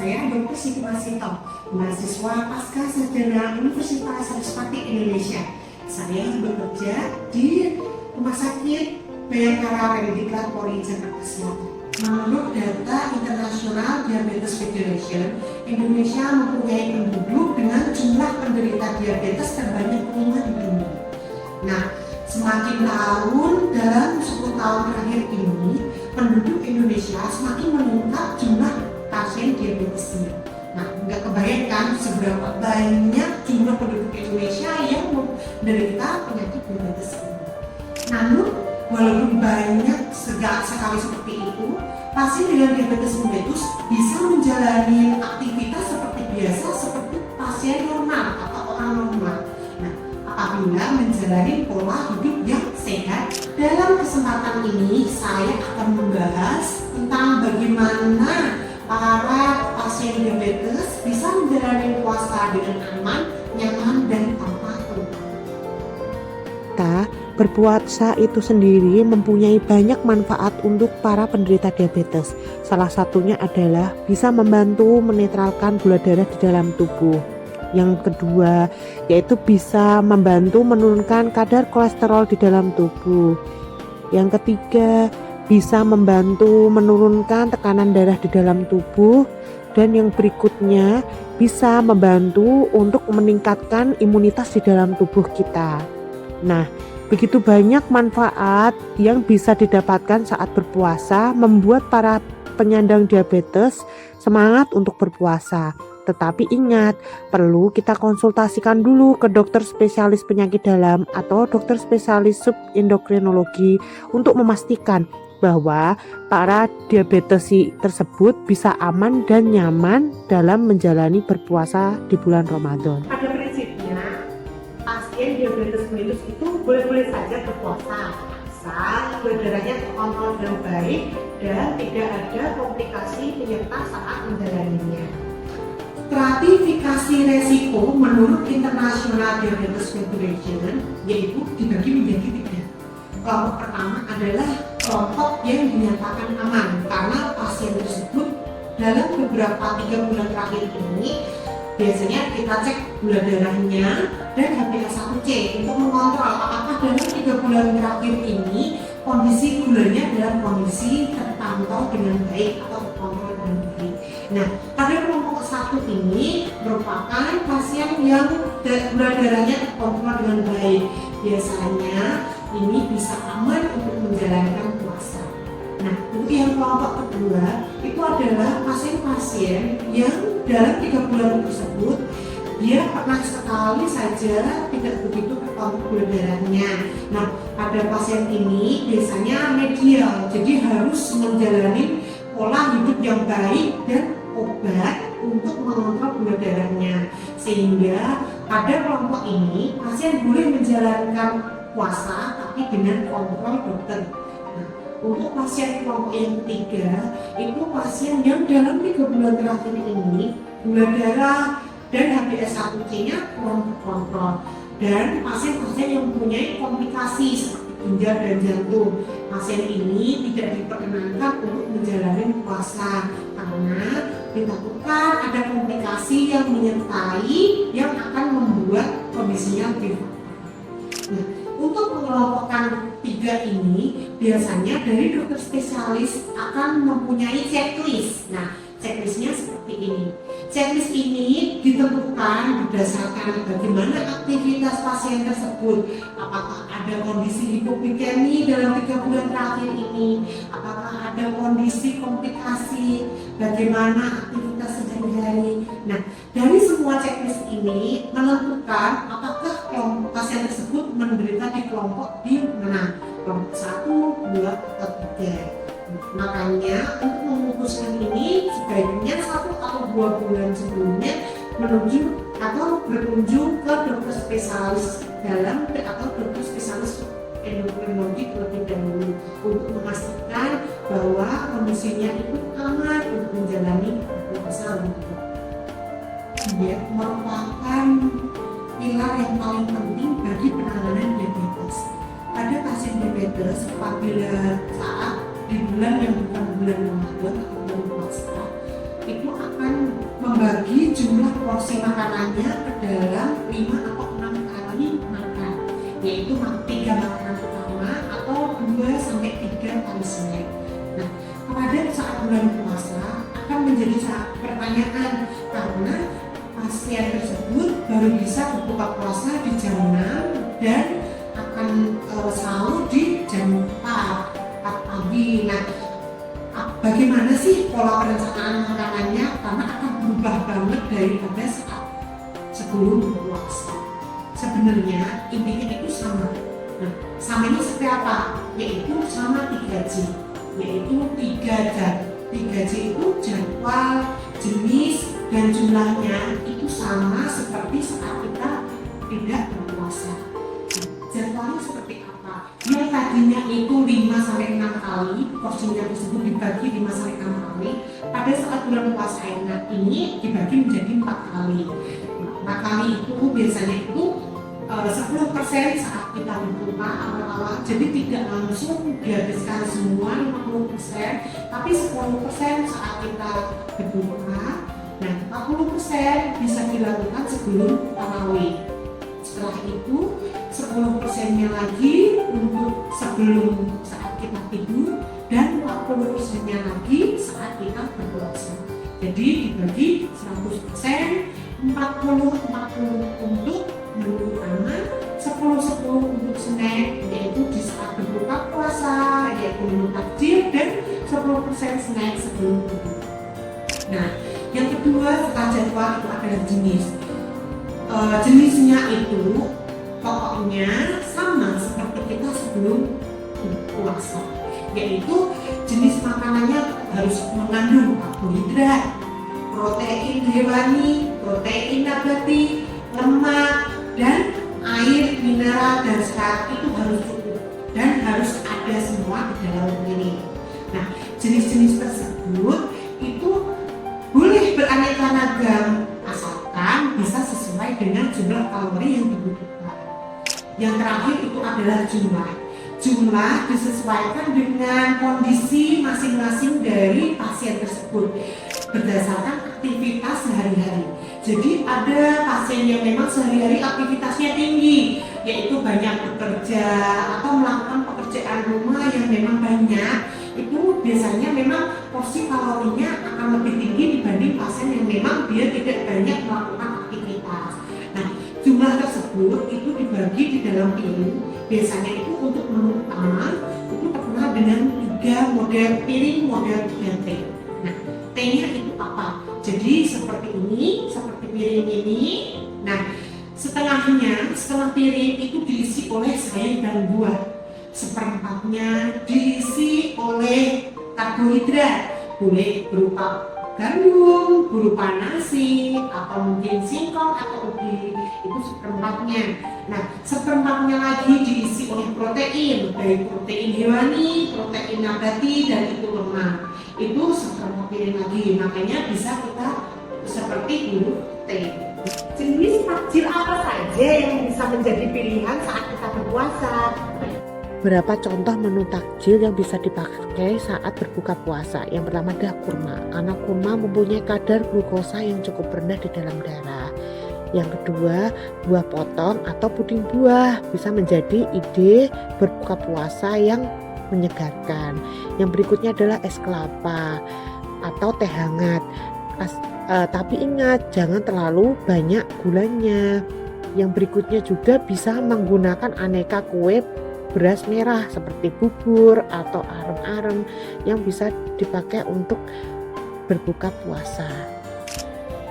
Saya Dr. Siti Masito, mahasiswa Pasca Sarjana Universitas Respati Indonesia. Saya bekerja di Rumah Sakit Bayangkara Medikal Polri Jakarta Selatan. Menurut data International Diabetes Federation, Indonesia mempunyai penduduk dengan jumlah penderita diabetes terbanyak kelima di dunia. Nah, semakin tahun dalam 10 tahun terakhir ini, penduduk Indonesia semakin meningkat jumlah pasien diabetesnya. Nah, nggak kebayangkan seberapa banyak jumlah penduduk Indonesia yang menderita penyakit diabetes ini. Namun, walaupun banyak sekali seperti itu, pasien dengan diabetes mellitus bisa menjalani aktivitas seperti biasa seperti pasien normal atau orang normal. Nah, apabila menjalani pola hidup yang sehat. Dalam kesempatan ini saya akan membahas tentang bagaimana para pasien diabetes bisa menjalani puasa dengan aman, nyaman, dan tanpa keluhan. Berpuasa itu sendiri mempunyai banyak manfaat untuk para penderita diabetes. Salah satunya adalah bisa membantu menetralkan gula darah di dalam tubuh. Yang kedua, yaitu bisa membantu menurunkan kadar kolesterol di dalam tubuh. Yang ketiga, bisa membantu menurunkan tekanan darah di dalam tubuh. Dan yang berikutnya, bisa membantu untuk meningkatkan imunitas di dalam tubuh kita. Nah, begitu banyak manfaat yang bisa didapatkan saat berpuasa, membuat para penyandang diabetes semangat untuk berpuasa. Tetapi ingat, perlu kita konsultasikan dulu ke dokter spesialis penyakit dalam atau dokter spesialis subendokrinologi untuk memastikan bahwa para diabetes tersebut bisa aman dan nyaman dalam menjalani berpuasa di bulan Ramadan. Pada prinsipnya, pasien diabetes mellitus itu boleh-boleh saja berpuasa asal gula darahnya terkontrol dengan baik dan tidak ada komplikasi penyerta saat menjalaninya. Stratifikasi resiko menurut International Diabetes Federation yaitu dibagi menjadi 3. Kelompok pertama adalah kelompok yang dinyatakan aman karena pasien tersebut dalam beberapa 3 bulan terakhir ini biasanya kita cek gula darahnya dan HbA1c untuk mengontrol apakah dalam 3 bulan terakhir ini kondisi gulanya dalam kondisi terpantau dengan baik atau terkontrol dengan baik. Nah, pada kelompok 1 ini merupakan pasien yang gula darahnya terkontrol dengan baik. Biasanya ini bisa aman untuk menjalankan puasa. Nah, untuk yang kelompok kedua itu adalah pasien-pasien yang dalam 3 bulan tersebut dia pernah sekali saja tidak begitu terkontrol gula darahnya. Nah, pada pasien ini biasanya medial, jadi harus menjalani pola hidup yang baik dan obat untuk mengontrol gula darahnya. Sehingga pada kelompok ini pasien boleh menjalankan puasa tapi dengan kontrol dokter. Nah, untuk pasien kelompok yang ketiga itu pasien yang dalam 3 bulan terakhir ini gula darah dan HbA1c-nya kurang terkontrol dan pasien-pasien yang mempunyai komplikasi seperti ginjal dan jantung. Pasien ini tidak diperkenankan untuk menjalani puasa karena ditakutkan ada komplikasi yang menyertai yang akan membuat kondisinya lebih fatal. Nah, untuk mengelompokkan 3 ini biasanya dari dokter spesialis akan mempunyai checklist. Nah, checklistnya seperti ini. Checklist ini ditentukan berdasarkan bagaimana aktivitas pasien tersebut. Apakah ada kondisi hipoglikemi dalam 3 bulan terakhir ini? Apakah ada kondisi komplikasi? Bagaimana aktivitas sehari-hari? Nah, dari semua checklist ini menentukan apakah kelompok pasien tersebut menderita di kelompok di mana? Kelompok 1, 2, atau 3. Makanya untuk memutuskan ini sebaiknya 1 atau 2 bulan sebelumnya menuju atau berkunjung ke dokter spesialis dalam atau dokter spesialis endokrinologi terlebih dahulu untuk memastikan bahwa kondisinya itu aman untuk menjalani puasa. Dia merupakan pilar yang paling penting bagi penanganan diabetes. Pada pasien diabetes apabila saat di bulan yang bukan bulan Ramadan atau bulan puasa itu akan membagi jumlah porsi makanannya ke dalam 5 atau 6 kali makan, yaitu 3 makanan utama atau 2 sampai 3 kali snack. Nah, pada saat bulan puasa akan menjadi pertanyaan karena pasien tersebut baru bisa berbuka puasa di jam 6 dan akan sahur di jam 4 pagi. Nah, bagaimana sih pola perencanaan makanannya? Karena akan berubah banget daripada saat sebelum berpuasa. Sebenarnya intinya itu sama. Nah, samanya seperti apa? Yaitu sama 3J, yaitu 3J itu jadwal, jenis, dan jumlahnya itu sama seperti saat kita tidak berpuasa. Jadwalnya seperti apa? Yang tadinya itu 5-6 kali, porsinya tersebut dibagi 5-6 kali. Pada saat bulan puasa ini dibagi menjadi 4 kali. 4 kali itu biasanya itu 10% saat kita berbuka awal-awal, jadi tidak langsung dihabiskan semua 50%, tapi 10% saat kita berbuka. Nah, 40% bisa dilakukan sebelum tarawih. Setelah itu 10%-nya lagi untuk sebelum saat kita tidur dan 40%-nya lagi saat kita berpuasa. Jadi dibagi 100%, 40-40 untuk menu utama, 10-10 untuk snack, yaitu di saat berbuka puasa, yaitu menu takjil, dan 10% snack sebelum tidur. Nah, yang kedua setelah jadwal itu adalah jenis. Jenisnya itu pokoknya sama seperti kita sebelum puasa, yaitu jenis makanannya harus mengandung karbohidrat, protein hewani, protein nabati, lemak, dan air, mineral, dan serat itu harus cukup dan harus ada semua di dalam piring. Nah, jenis-jenis tersebut itu boleh beraneka ragam asalkan bisa sesuai dengan jumlah kalori yang dibutuhkan. Yang terakhir itu adalah jumlah. Jumlah disesuaikan dengan kondisi masing-masing dari pasien tersebut berdasarkan aktivitas sehari-hari. Jadi ada pasien yang memang sehari-hari aktivitasnya tinggi, yaitu banyak bekerja atau melakukan pekerjaan rumah yang memang banyak, itu biasanya memang porsi kalorinya akan lebih tinggi dibanding pasien yang memang dia tidak banyak melakukan aktivitas. Nah, jumlah tersebut itu dibagi di dalam piring. Biasanya itu untuk menu utama itu terkenal dengan 3 model piring model 3T. Nah, T-nya itu apa? Jadi seperti ini, seperti piring ini. Nah, setengah piring itu diisi oleh sayur dan buah. Seperempatnya diisi oleh karbohidrat, boleh berupa gandum, berupa nasi, atau mungkin singkong atau ubi, itu seperempatnya. Nah, seperempatnya lagi diisi oleh protein, baik protein hewani, protein nabati, dan itu lemak. Itu seperempat piring lagi, makanya bisa kita seperti huruf T. Jenis takjil apa saja yang bisa menjadi pilihan saat kita berpuasa? Berapa contoh menu takjil yang bisa dipakai saat berbuka puasa? Yang pertama adalah kurma, karena kurma mempunyai kadar glukosa yang cukup rendah di dalam darah. Yang kedua, buah potong atau puding buah bisa menjadi ide berbuka puasa yang menyegarkan. Yang berikutnya adalah es kelapa atau teh hangat. Tapi ingat, jangan terlalu banyak gulanya. Yang berikutnya juga bisa menggunakan aneka kue beras merah seperti bubur atau arem-arem yang bisa dipakai untuk berbuka puasa.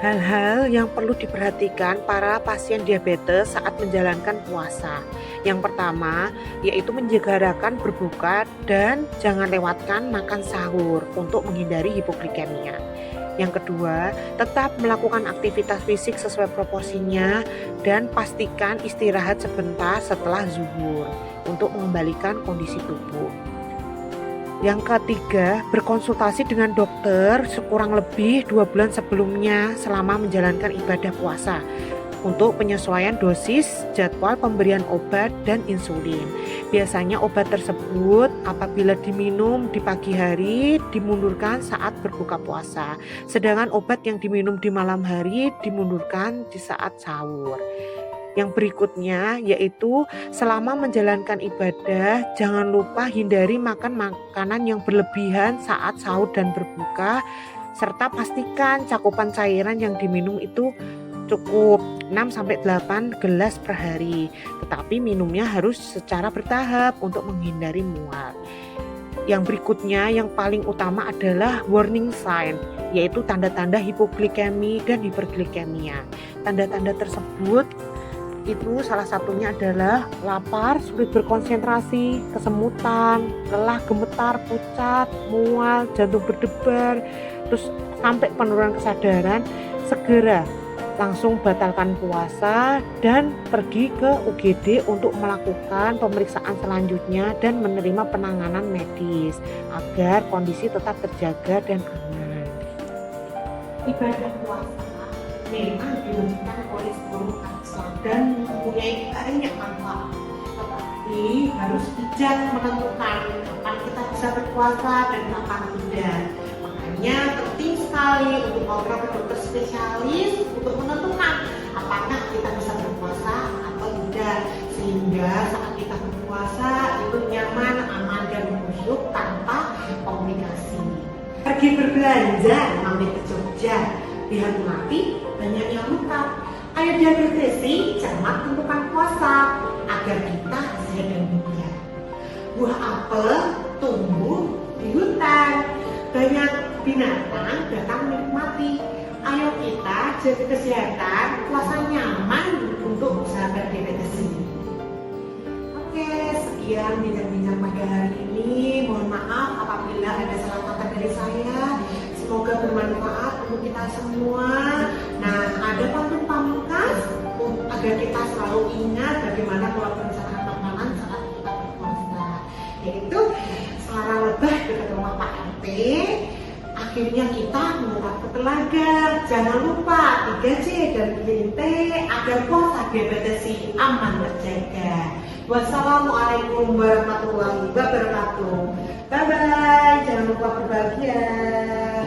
Hal-hal yang perlu diperhatikan para pasien diabetes saat menjalankan puasa. Yang pertama yaitu menjegarakan berbuka dan jangan lewatkan makan sahur untuk menghindari hipoglikemia. Yang kedua, tetap melakukan aktivitas fisik sesuai proporsinya dan pastikan istirahat sebentar setelah zuhur untuk mengembalikan kondisi tubuh. Yang ketiga, berkonsultasi dengan dokter sekurang lebih 2 bulan sebelumnya selama menjalankan ibadah puasa. untuk penyesuaian dosis, jadwal pemberian obat, dan insulin. Biasanya obat tersebut apabila diminum di pagi hari dimundurkan saat berbuka puasa, sedangkan obat yang diminum di malam hari dimundurkan di saat sahur. Yang berikutnya yaitu selama menjalankan ibadah, jangan lupa hindari makan makanan yang berlebihan saat sahur dan berbuka, serta pastikan cakupan cairan yang diminum itu cukup 6-8 gelas per hari, tetapi minumnya harus secara bertahap untuk menghindari mual. Yang berikutnya yang paling utama adalah warning sign, yaitu tanda-tanda hipoglikemi dan hiperglikemia. Tanda-tanda tersebut itu salah satunya adalah lapar, sulit berkonsentrasi, kesemutan, lelah, gemetar, pucat, mual, jantung berdebar, terus sampai penurunan kesadaran. Segera langsung batalkan puasa dan pergi ke UGD untuk melakukan pemeriksaan selanjutnya dan menerima penanganan medis agar kondisi tetap terjaga dan aman. Ibadah puasa memang dilakukan oleh seluruh bangsa dan mempunyai banyak manfaat, tetapi harus bijak menentukan kapan kita bisa berpuasa dan kapan tidak. Makanya penting sekali untuk ngobrol ke dokter spesialis untuk menentukan apakah kita bisa berpuasa atau tidak, sehingga saat kita berpuasa itu nyaman, aman, dan khusyuk tanpa komplikasi. Pergi berbelanja mampir ke Jogja, lihat mati banyak yang luka. Ayo diagnosisi, cermat tentukan puasa agar kita sehat dan mulia. Buah apel tumbuh di hutan, banyak binatang datang menikmati. Ayo kita jaga kesehatan, puasa nyaman untuk sahabat diabetes ini. Oke, sekian bincang-bincang pada hari ini. Mohon maaf apabila ada salah kata dari saya. Semoga bermanfaat untuk kita semua. Nah, ada pantun pamungkas agar kita selalu ingat bagaimana pola perencanaan makanan saat kita berpuasa. Yaitu selera lebah dekat rumah Pak RT. Akhirnya kita menguap ke telaga. Jangan lupa 3C dan 3T agar puasa diabetes aman terjaga. Wassalamualaikum warahmatullahi wabarakatuh. Bye bye. Jangan lupa berbahagia.